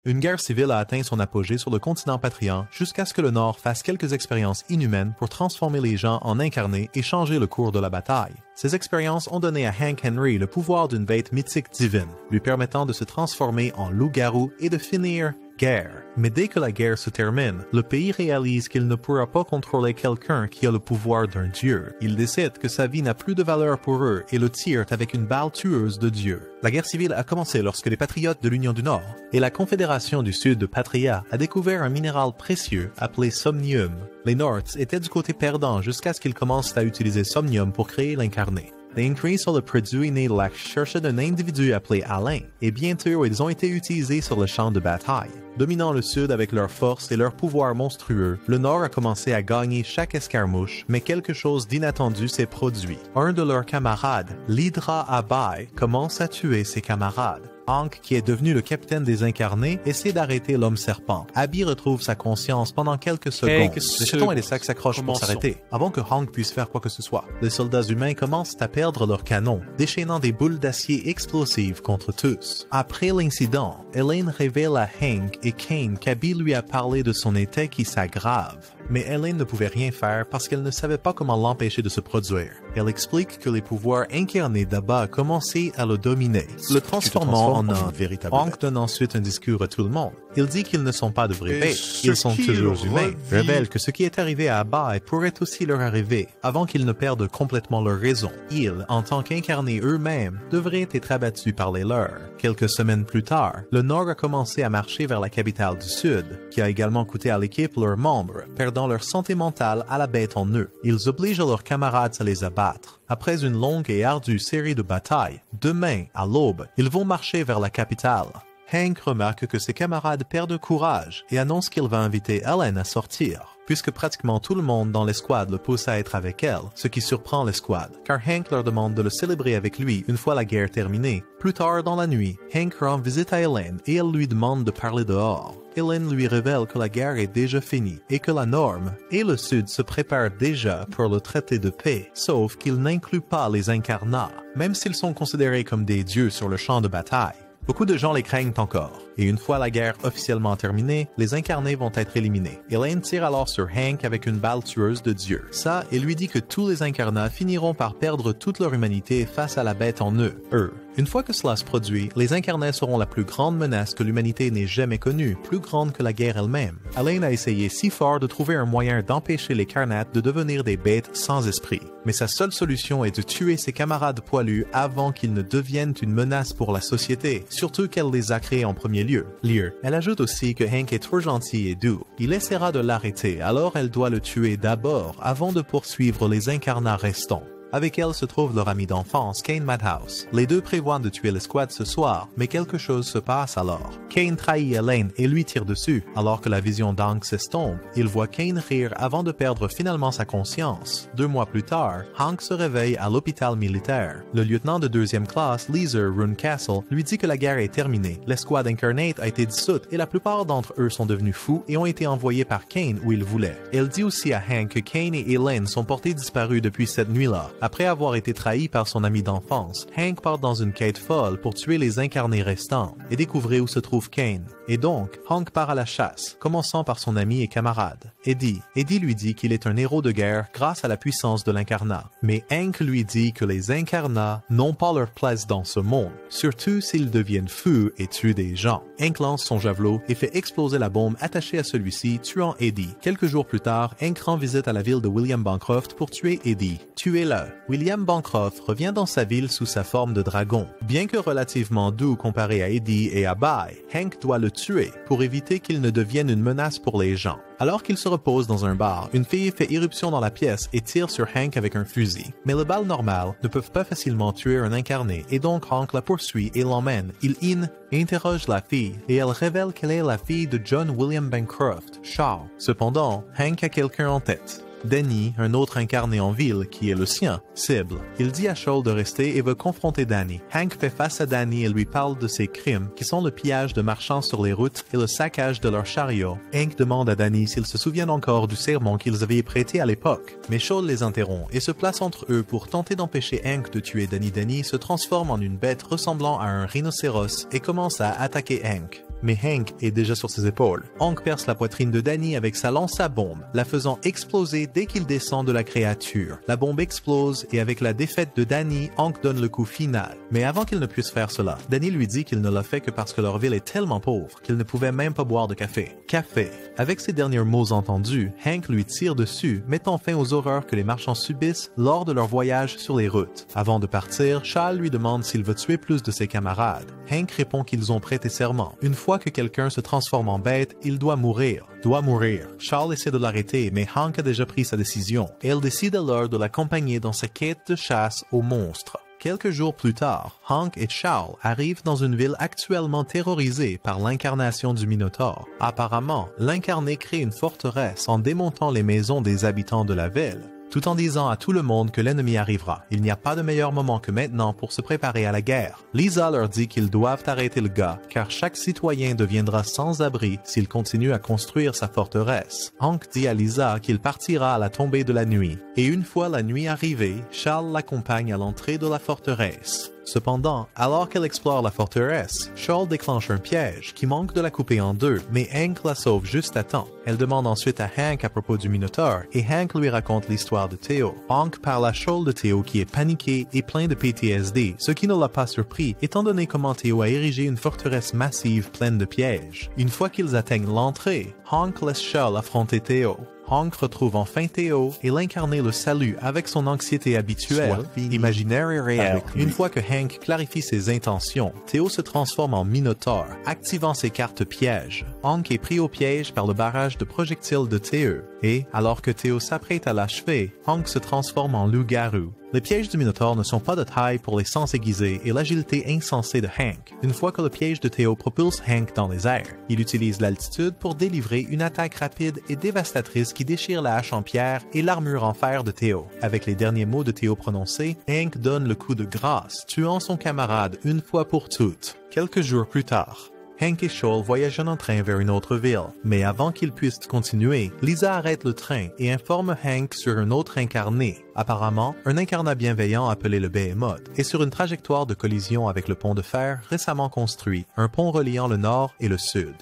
Une guerre civile a atteint son apogée sur le continent Patrian jusqu'à ce que le Nord fasse quelques expériences inhumaines pour transformer les gens en incarnés et changer le cours de la bataille. Ces expériences ont donné à Hank Henry le pouvoir d'une bête mythique divine, lui permettant de se transformer en loup-garou et de finir guerre. Mais dès que la guerre se termine, le pays réalise qu'il ne pourra pas contrôler quelqu'un qui a le pouvoir d'un dieu. Il décide que sa vie n'a plus de valeur pour eux et le tire avec une balle tueuse de Dieu. La guerre civile a commencé lorsque les patriotes de l'Union du Nord et la Confédération du Sud de Patria a découvert un minéral précieux appelé somnium. Les Norths étaient du côté perdant jusqu'à ce qu'ils commencent à utiliser somnium pour créer l'incarné. Les Increase sur le produit né de la recherche d'un individu appelé Alain, et bientôt ils ont été utilisés sur le champ de bataille. Dominant le Sud avec leur force et leur pouvoir monstrueux, le Nord a commencé à gagner chaque escarmouche, mais quelque chose d'inattendu s'est produit. Un de leurs camarades, l'Hydra Abai, commence à tuer ses camarades. Hank, qui est devenu le capitaine des incarnés, essaie d'arrêter l'homme serpent. Abby retrouve sa conscience pendant quelques secondes. Les jetons et les sacs s'accrochent pour s'arrêter. Avant que Hank puisse faire quoi que ce soit, les soldats humains commencent à perdre leurs canons, déchaînant des boules d'acier explosives contre tous. Après l'incident, Elaine révèle à Hank et Kane qu'Abby lui a parlé de son état qui s'aggrave. Mais Elaine ne pouvait rien faire parce qu'elle ne savait pas comment l'empêcher de se produire. Elle explique que les pouvoirs incarnés d'Abba commençaient à le dominer, le transformant en un véritable. Hank donne ensuite un discours à tout le monde. Il dit qu'ils ne sont pas de vrais bêtes, ils sont toujours humains. Révèle que ce qui est arrivé à Abba pourrait aussi leur arriver, avant qu'ils ne perdent complètement leur raison. Ils, en tant qu'incarnés eux-mêmes, devraient être abattus par les leurs. Quelques semaines plus tard, le Nord a commencé à marcher vers la capitale du Sud, qui a également coûté à l'équipe leurs membres, perdant leur santé mentale à la bête en eux. Ils obligent leurs camarades à les abattre. Après une longue et ardue série de batailles, demain, à l'aube, ils vont marcher vers la capitale. Hank remarque que ses camarades perdent courage et annonce qu'il va inviter Ellen à sortir, puisque pratiquement tout le monde dans l'escouade le pousse à être avec elle, ce qui surprend l'escouade, car Hank leur demande de le célébrer avec lui une fois la guerre terminée. Plus tard dans la nuit, Hank rend visite à Ellen et elle lui demande de parler dehors. Ellen lui révèle que la guerre est déjà finie et que la Norme et le Sud se préparent déjà pour le traité de paix, sauf qu'il n'inclut pas les incarnats, même s'ils sont considérés comme des dieux sur le champ de bataille. Beaucoup de gens les craignent encore, et une fois la guerre officiellement terminée, les incarnés vont être éliminés. Elaine tire alors sur Hank avec une balle tueuse de Dieu. Ça, et lui dit que tous les incarnats finiront par perdre toute leur humanité face à la bête en eux. Une fois que cela se produit, les incarnés seront la plus grande menace que l'humanité n'ait jamais connue, plus grande que la guerre elle-même. Elaine a essayé si fort de trouver un moyen d'empêcher les Carnats de devenir des bêtes sans esprit. Mais sa seule solution est de tuer ses camarades poilus avant qu'ils ne deviennent une menace pour la société, surtout qu'elle les a créés en premier lieu. Elle ajoute aussi que Hank est trop gentil et doux. Il essaiera de l'arrêter, alors elle doit le tuer d'abord avant de poursuivre les incarnats restants. Avec elle se trouve leur ami d'enfance, Kane Madhouse. Les deux prévoient de tuer l'escouade ce soir, mais quelque chose se passe alors. Kane trahit Elaine et lui tire dessus. Alors que la vision d'Hank s'estompe, il voit Kane rire avant de perdre finalement sa conscience. 2 mois plus tard, Hank se réveille à l'hôpital militaire. Le lieutenant de 2e classe, Leeser Runecastle, lui dit que la guerre est terminée. L'escouade Incarnate a été dissoute et la plupart d'entre eux sont devenus fous et ont été envoyés par Kane où il voulait. Elle dit aussi à Hank que Kane et Elaine sont portés disparus depuis cette nuit-là. Après avoir été trahi par son ami d'enfance, Hank part dans une quête folle pour tuer les incarnés restants et découvrir où se trouve Kane. Et donc, Hank part à la chasse, commençant par son ami et camarade, Eddie. Eddie lui dit qu'il est un héros de guerre grâce à la puissance de l'incarnat. Mais Hank lui dit que les incarnats n'ont pas leur place dans ce monde, surtout s'ils deviennent fous et tuent des gens. Hank lance son javelot et fait exploser la bombe attachée à celui-ci, tuant Eddie. Quelques jours plus tard, Hank rend visite à la ville de William Bancroft pour tuer Eddie. Tuez-le. William Bancroft revient dans sa ville sous sa forme de dragon. Bien que relativement doux comparé à Eddie et à Bai, Hank doit le tuer pour éviter qu'il ne devienne une menace pour les gens. Alors qu'il se repose dans un bar, une fille fait irruption dans la pièce et tire sur Hank avec un fusil. Mais les balles normales ne peuvent pas facilement tuer un incarné et donc Hank la poursuit et l'emmène. Il interroge la fille et elle révèle qu'elle est la fille de John William Bancroft, Shaw. Cependant, Hank a quelqu'un en tête. Danny, un autre incarné en ville, qui est le sien, cible. Il dit à Shaw de rester et veut confronter Danny. Hank fait face à Danny et lui parle de ses crimes, qui sont le pillage de marchands sur les routes et le saccage de leurs chariots. Hank demande à Danny s'ils se souviennent encore du sermon qu'ils avaient prêté à l'époque. Mais Shaw les interrompt et se place entre eux pour tenter d'empêcher Hank de tuer Danny. Danny se transforme en une bête ressemblant à un rhinocéros et commence à attaquer Hank. mais Hank est déjà sur ses épaules. Hank perce la poitrine de Danny avec sa lance à bombe, la faisant exploser dès qu'il descend de la créature. La bombe explose et avec la défaite de Danny, Hank donne le coup final. Mais avant qu'il ne puisse faire cela, Danny lui dit qu'il ne l'a fait que parce que leur ville est tellement pauvre qu'il ne pouvait même pas boire de café. Café. Avec ces derniers mots entendus, Hank lui tire dessus, mettant fin aux horreurs que les marchands subissent lors de leur voyage sur les routes. Avant de partir, Charles lui demande s'il veut tuer plus de ses camarades. Hank répond qu'ils ont prêté serment. Une fois que quelqu'un se transforme en bête, il doit mourir. Charles essaie de l'arrêter, mais Hank a déjà pris sa décision. Elle décide alors de l'accompagner dans sa quête de chasse aux monstres. Quelques jours plus tard, Hank et Charles arrivent dans une ville actuellement terrorisée par l'incarnation du Minotaure. Apparemment, l'incarné crée une forteresse en démontant les maisons des habitants de la ville, tout en disant à tout le monde que l'ennemi arrivera. Il n'y a pas de meilleur moment que maintenant pour se préparer à la guerre. Lisa leur dit qu'ils doivent arrêter le gars, car chaque citoyen deviendra sans abri s'il continue à construire sa forteresse. Hank dit à Lisa qu'il partira à la tombée de la nuit. Et une fois la nuit arrivée, Charles l'accompagne à l'entrée de la forteresse. Cependant, alors qu'elle explore la forteresse, Charles déclenche un piège qui manque de la couper en deux, mais Hank la sauve juste à temps. Elle demande ensuite à Hank à propos du Minotaure et Hank lui raconte l'histoire de Theo. Hank parle à Charles de Theo qui est paniqué et plein de PTSD, ce qui ne l'a pas surpris étant donné comment Theo a érigé une forteresse massive pleine de pièges. Une fois qu'ils atteignent l'entrée, Hank laisse Charles affronter Theo. Hank retrouve enfin Theo et l'incarné le salue avec son anxiété habituelle, imaginaire et réelle. Une fois que Hank clarifie ses intentions, Theo se transforme en Minotaure, activant ses cartes pièges. Hank est pris au piège par le barrage de projectiles de Theo, et, alors que Theo s'apprête à l'achever, Hank se transforme en loup-garou. Les pièges du Minotaure ne sont pas de taille pour les sens aiguisés et l'agilité insensée de Hank. Une fois que le piège de Theo propulse Hank dans les airs, il utilise l'altitude pour délivrer une attaque rapide et dévastatrice qui déchire la hache en pierre et l'armure en fer de Theo. Avec les derniers mots de Theo prononcés, Hank donne le coup de grâce, tuant son camarade une fois pour toutes. Quelques jours plus tard, Hank et Charles voyagent en train vers une autre ville. Mais avant qu'ils puissent continuer, Lisa arrête le train et informe Hank sur un autre incarné. Apparemment, un incarnat bienveillant appelé le Behemoth est sur une trajectoire de collision avec le pont de fer récemment construit, un pont reliant le nord et le sud.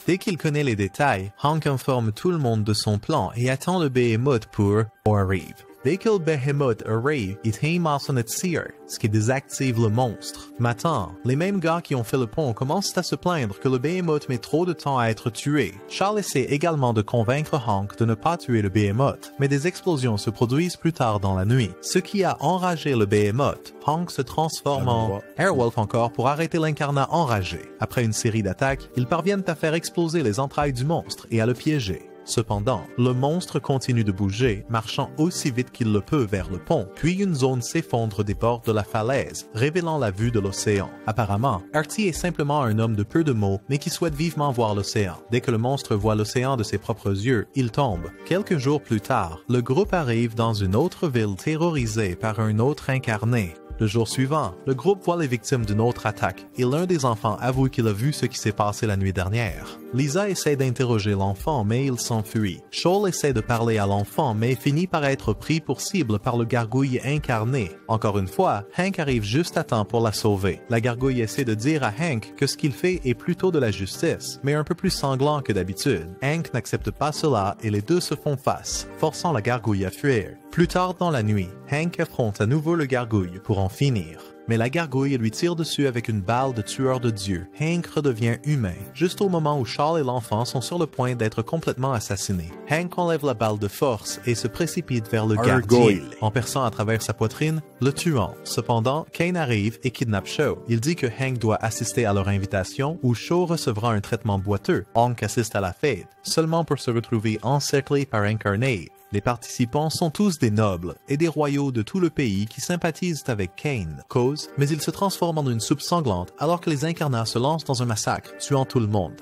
Dès qu'il connaît les détails, Hank informe tout le monde de son plan et attend le Behemoth pour arrive. Dès que le Behemoth arrive, il aime son tir, ce qui désactive le monstre. Maintenant, les mêmes gars qui ont fait le pont commencent à se plaindre que le Behemoth met trop de temps à être tué. Charles essaie également de convaincre Hank de ne pas tuer le Behemoth, mais des explosions se produisent plus tard dans la nuit. Ce qui a enragé le Behemoth, Hank se transforme en Airwolf encore pour arrêter l'incarnat enragé. Après une série d'attaques, ils parviennent à faire exploser les entrailles du monstre et à le piéger. Cependant, le monstre continue de bouger, marchant aussi vite qu'il le peut vers le pont, puis une zone s'effondre des bords de la falaise, révélant la vue de l'océan. Apparemment, Artie est simplement un homme de peu de mots, mais qui souhaite vivement voir l'océan. Dès que le monstre voit l'océan de ses propres yeux, il tombe. Quelques jours plus tard, le groupe arrive dans une autre ville terrorisée par un autre incarné. Le jour suivant, le groupe voit les victimes d'une autre attaque et l'un des enfants avoue qu'il a vu ce qui s'est passé la nuit dernière. Lisa essaie d'interroger l'enfant mais il s'enfuit. Charles essaie de parler à l'enfant mais finit par être pris pour cible par le gargouille incarné. Encore une fois, Hank arrive juste à temps pour la sauver. La gargouille essaie de dire à Hank que ce qu'il fait est plutôt de la justice, mais un peu plus sanglant que d'habitude. Hank n'accepte pas cela et les deux se font face, forçant la gargouille à fuir. Plus tard dans la nuit, Hank affronte à nouveau le gargouille pour en finir. Mais la gargouille lui tire dessus avec une balle de tueur de Dieu. Hank redevient humain, juste au moment où Charles et l'enfant sont sur le point d'être complètement assassinés. Hank enlève la balle de force et se précipite vers le gargouille, en perçant à travers sa poitrine, le tuant. Cependant, Kane arrive et kidnappe Shaw. Il dit que Hank doit assister à leur invitation où Shaw recevra un traitement boiteux. Hank assiste à la fête, seulement pour se retrouver encerclé par Incarnate. Les participants sont tous des nobles et des royaux de tout le pays qui sympathisent avec Kane. Cause, mais il se transforme en une soupe sanglante alors que les incarnats se lancent dans un massacre, tuant tout le monde.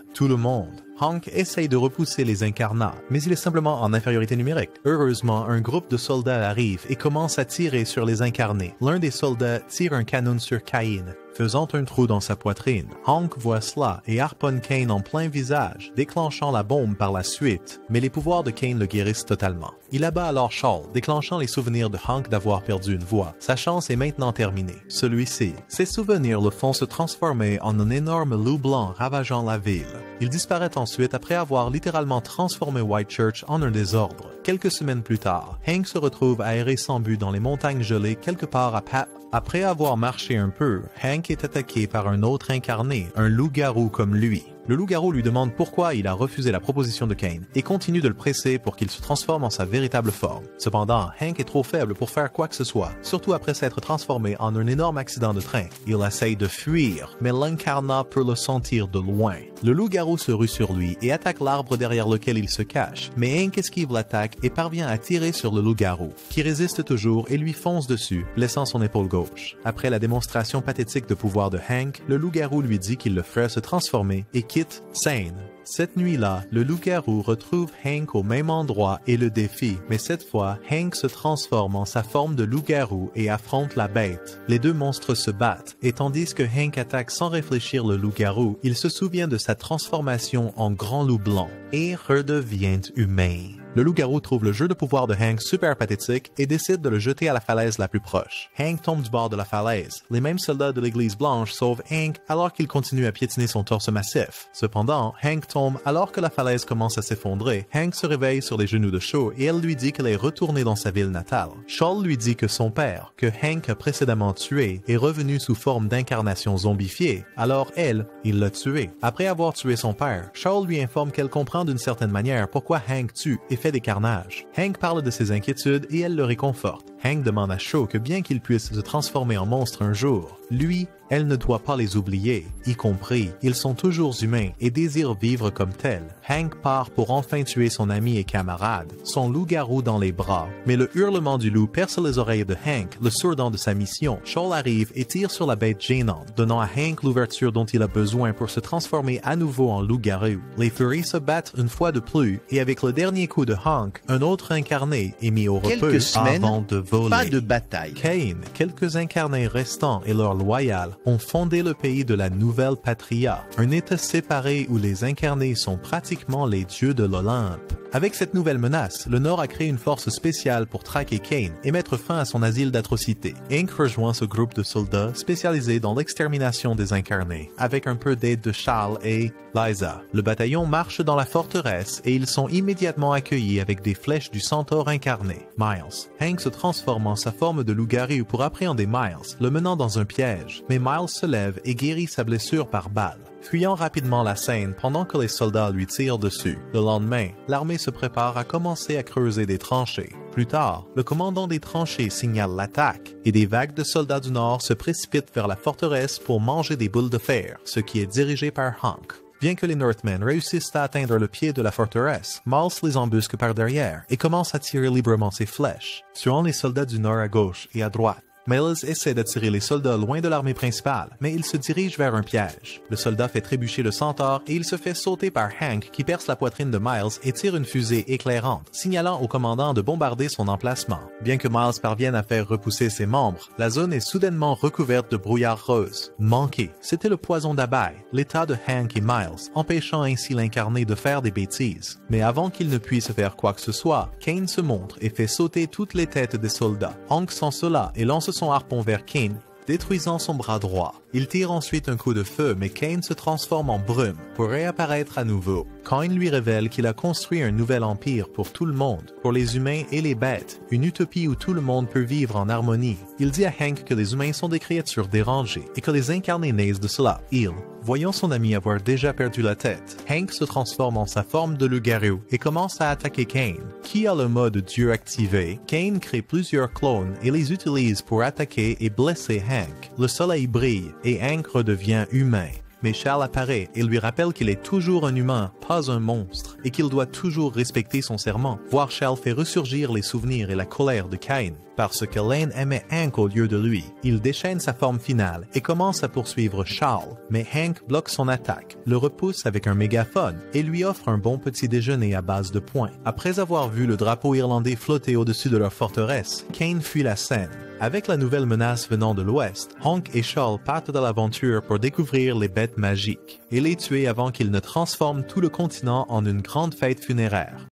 Hank essaye de repousser les incarnats, mais il est simplement en infériorité numérique. Heureusement, un groupe de soldats arrive et commence à tirer sur les incarnés. L'un des soldats tire un canon sur Cain, faisant un trou dans sa poitrine. Hank voit cela et harponne Cain en plein visage, déclenchant la bombe par la suite, mais les pouvoirs de Cain le guérissent totalement. Il abat alors Shaul, déclenchant les souvenirs de Hank d'avoir perdu une voix. Sa chance est maintenant terminée. Celui-ci, ses souvenirs le font se transformer en un énorme loup blanc ravageant la ville. Il disparaît ensuite après avoir littéralement transformé Whitechurch en un désordre. Quelques semaines plus tard, Hank se retrouve à errer sans but dans les montagnes gelées quelque part à Pat. Après avoir marché un peu, Hank est attaqué par un autre incarné, un loup-garou comme lui. Le loup-garou lui demande pourquoi il a refusé la proposition de Cain et continue de le presser pour qu'il se transforme en sa véritable forme. Cependant, Hank est trop faible pour faire quoi que ce soit, surtout après s'être transformé en un énorme accident de train. Il essaye de fuir, mais l'incarnat peut le sentir de loin. Le loup-garou se rue sur lui et attaque l'arbre derrière lequel il se cache, mais Hank esquive l'attaque et parvient à tirer sur le loup-garou, qui résiste toujours et lui fonce dessus, blessant son épaule gauche. Après la démonstration pathétique de pouvoir de Hank, le loup-garou lui dit qu'il le ferait se transformer et quitte Sane. Cette nuit-là, le loup-garou retrouve Hank au même endroit et le défie, mais cette fois, Hank se transforme en sa forme de loup-garou et affronte la bête. Les deux monstres se battent, et tandis que Hank attaque sans réfléchir le loup-garou, il se souvient de sa transformation en grand loup blanc et redevient humain. Le loup-garou trouve le jeu de pouvoir de Hank super pathétique et décide de le jeter à la falaise la plus proche. Hank tombe du bord de la falaise. Les mêmes soldats de l'Église Blanche sauvent Hank alors qu'il continue à piétiner son torse massif. Cependant, Hank tombe alors que la falaise commence à s'effondrer. Hank se réveille sur les genoux de Shaul et elle lui dit qu'elle est retournée dans sa ville natale. Shaul lui dit que son père, que Hank a précédemment tué, est revenu sous forme d'incarnation zombifiée. Alors elle, il l'a tué. Après avoir tué son père, Shaul lui informe qu'elle comprend d'une certaine manière pourquoi Hank tue et fait des carnages. Hank parle de ses inquiétudes et elle le réconforte. Hank demande à Shaul que bien qu'il puisse se transformer en monstre un jour, lui, elle ne doit pas les oublier, y compris, ils sont toujours humains et désirent vivre comme tels. Hank part pour enfin tuer son ami et camarade, son loup-garou dans les bras, mais le hurlement du loup perce les oreilles de Hank, le sourdant de sa mission. Shaul arrive et tire sur la bête gênante, donnant à Hank l'ouverture dont il a besoin pour se transformer à nouveau en loup-garou. Les furies se battent une fois de plus, et avec le dernier coup de Hank, un autre incarné est mis au repos avant de voler. Pas de bataille. Cain, quelques incarnés restants et leur loyal ont fondé le pays de la Nouvelle Patria, un État séparé où les incarnés sont pratiquement les dieux de l'Olympe. Avec cette nouvelle menace, le Nord a créé une force spéciale pour traquer Cain et mettre fin à son asile d'atrocité. Hank rejoint ce groupe de soldats spécialisés dans l'extermination des incarnés, avec un peu d'aide de Charles et Liza. Le bataillon marche dans la forteresse et ils sont immédiatement accueillis avec des flèches du centaure incarné, Miles. Hank se transforme en sa forme de loup-garou pour appréhender Miles, le menant dans un piège, mais Miles se lève et guérit sa blessure par balle, fuyant rapidement la scène pendant que les soldats lui tirent dessus. Le lendemain, l'armée se prépare à commencer à creuser des tranchées. Plus tard, le commandant des tranchées signale l'attaque, et des vagues de soldats du Nord se précipitent vers la forteresse pour manger des boules de fer, ce qui est dirigé par Hank. Bien que les Northmen réussissent à atteindre le pied de la forteresse, Miles les embusque par derrière et commence à tirer librement ses flèches, tuant les soldats du Nord à gauche et à droite. Miles essaie d'attirer les soldats loin de l'armée principale, mais il se dirige vers un piège. Le soldat fait trébucher le centaure et il se fait sauter par Hank qui perce la poitrine de Miles et tire une fusée éclairante, signalant au commandant de bombarder son emplacement. Bien que Miles parvienne à faire repousser ses membres, la zone est soudainement recouverte de brouillard rose. Manqué, c'était le poison d'abeille, l'état de Hank et Miles, empêchant ainsi l'incarné de faire des bêtises. Mais avant qu'il ne puisse faire quoi que ce soit, Cain se montre et fait sauter toutes les têtes des soldats. Hank sent cela et lance son harpon vers Cain, détruisant son bras droit. Il tire ensuite un coup de feu, mais Cain se transforme en brume pour réapparaître à nouveau. Cain lui révèle qu'il a construit un nouvel empire pour tout le monde, pour les humains et les bêtes, une utopie où tout le monde peut vivre en harmonie. Il dit à Hank que les humains sont des créatures dérangées et que les incarnés naissent de cela. Voyant son ami avoir déjà perdu la tête, Hank se transforme en sa forme de loup-garou et commence à attaquer Cain. Qui a le mode Dieu activé, Cain crée plusieurs clones et les utilise pour attaquer et blesser Hank. Le soleil brille et Hank redevient humain. Mais Charles apparaît et lui rappelle qu'il est toujours un humain, pas un monstre, et qu'il doit toujours respecter son serment. Voir Charles fait ressurgir les souvenirs et la colère de Cain. Parce que Lane aimait Hank au lieu de lui, il déchaîne sa forme finale et commence à poursuivre Charles. Mais Hank bloque son attaque, le repousse avec un mégaphone et lui offre un bon petit déjeuner à base de poing. Après avoir vu le drapeau irlandais flotter au-dessus de leur forteresse, Cain fuit la scène. Avec la nouvelle menace venant de l'ouest, Hank et Charles partent à l'aventure pour découvrir les bêtes magiques et les tuer avant qu'ils ne transforment tout le continent en une grande fête funéraire.